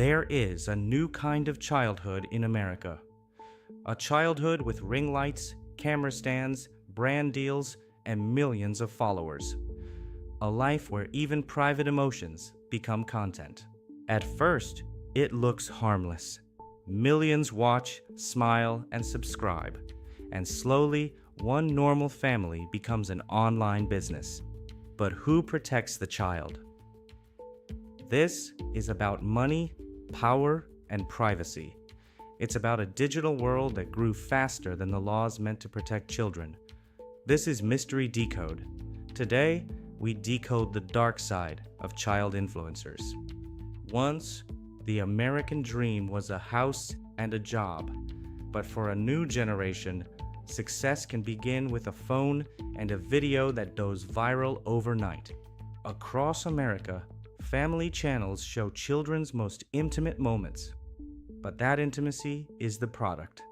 There is a new kind of childhood in America. A childhood with ring lights, camera stands, brand deals, and millions of followers. A life where even private emotions become content. At first, it looks harmless. Millions watch, smile, and subscribe. And slowly, one normal family becomes an online business. But who protects the child? This is about money, power, and privacy. It's about a digital world that grew faster than the laws meant to protect children. This is Mystery Decode. Today, we decode the dark side of child influencers. Once, the American dream was a house and a job. But for a new generation, success can begin with a phone and a video that goes viral overnight. Across America, family channels show children's most intimate moments. But that intimacy is the product.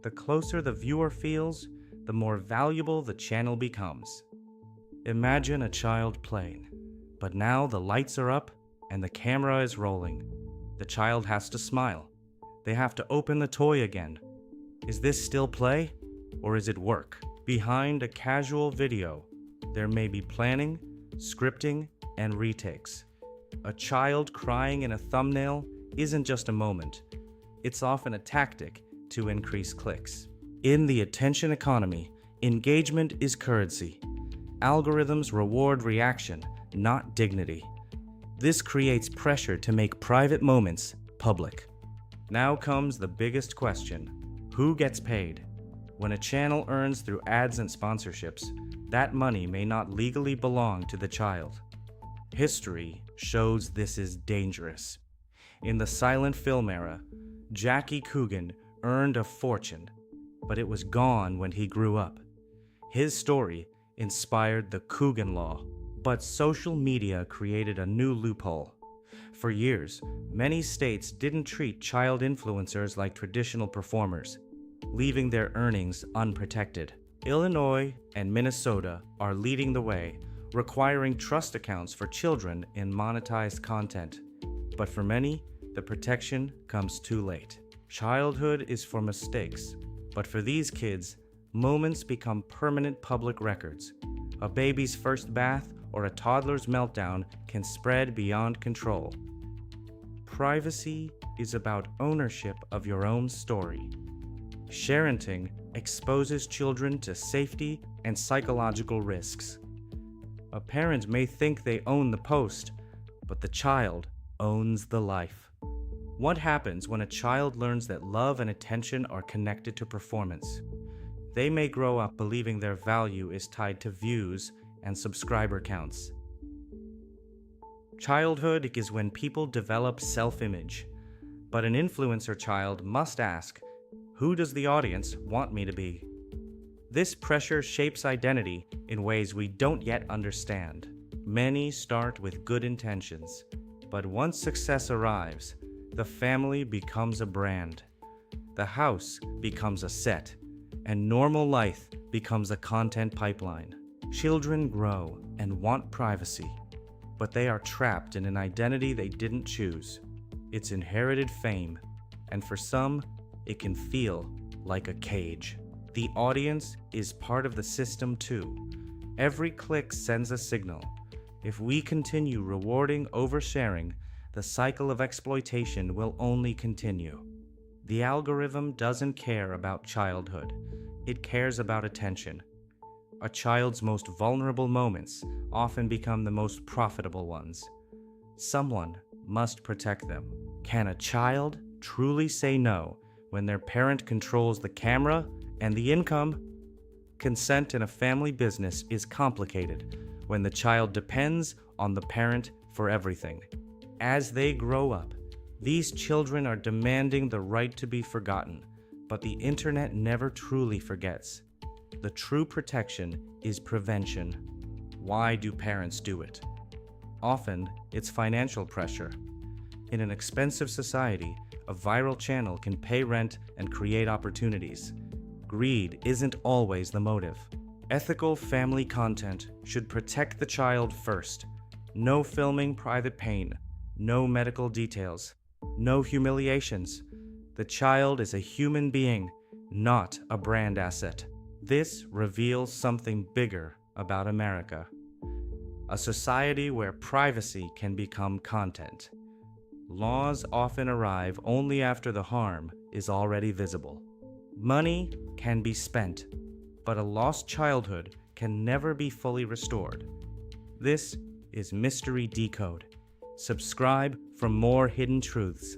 The closer the viewer feels, the more valuable the channel becomes. Imagine a child playing, but now the lights are up and the camera is rolling. The child has to smile. They have to open the toy again. Is this still play, or is it work? Behind a casual video, there may be planning, scripting, and retakes. A child crying in a thumbnail isn't just a moment. It's often a tactic to increase clicks. In the attention economy, engagement is currency. Algorithms reward reaction, not dignity. This creates pressure to make private moments public. Now comes the biggest question: who gets paid? When a channel earns through ads and sponsorships, that money may not legally belong to the child. History shows this is dangerous. In the silent film era, Jackie Coogan earned a fortune, but it was gone when he grew up. His story inspired the Coogan Law, but social media created a new loophole. For years, many states didn't treat child influencers like traditional performers, leaving their earnings unprotected. Illinois and Minnesota are leading the way, requiring trust accounts for children in monetized content. But for many, the protection comes too late. Childhood is for mistakes, but for these kids, moments become permanent public records. A baby's first bath or a toddler's meltdown can spread beyond control. Privacy is about ownership of your own story. Sharenting exposes children to safety and psychological risks. A parent may think they own the post, but the child owns the life. What happens when a child learns that love and attention are connected to performance? They may grow up believing their value is tied to views and subscriber counts. Childhood is when people develop self-image, but an influencer child must ask, who does the audience want me to be? This pressure shapes identity in ways we don't yet understand. Many start with good intentions, but once success arrives, the family becomes a brand. The house becomes a set, and normal life becomes a content pipeline. Children grow and want privacy, but they are trapped in an identity they didn't choose. It's inherited fame, and for some, it can feel like a cage. The audience is part of the system too. Every click sends a signal. If we continue rewarding oversharing, the cycle of exploitation will only continue. The algorithm doesn't care about childhood. It cares about attention. A child's most vulnerable moments often become the most profitable ones. Someone must protect them. Can a child truly say no when their parent controls the camera and the income? Consent in a family business is complicated when the child depends on the parent for everything. As they grow up, these children are demanding the right to be forgotten, but the internet never truly forgets. The true protection is prevention. Why do parents do it? Often, it's financial pressure. In an expensive society, a viral channel can pay rent and create opportunities. Greed isn't always the motive. Ethical family content should protect the child first. No filming private pain, no medical details. no humiliations. The child is a human being, not a brand asset. This reveals something bigger about America. A society where privacy can become content. Laws often arrive only after the harm is already visible. Money can be spent, but a lost childhood can never be fully restored. This is Mystery Decode. Subscribe for more hidden truths.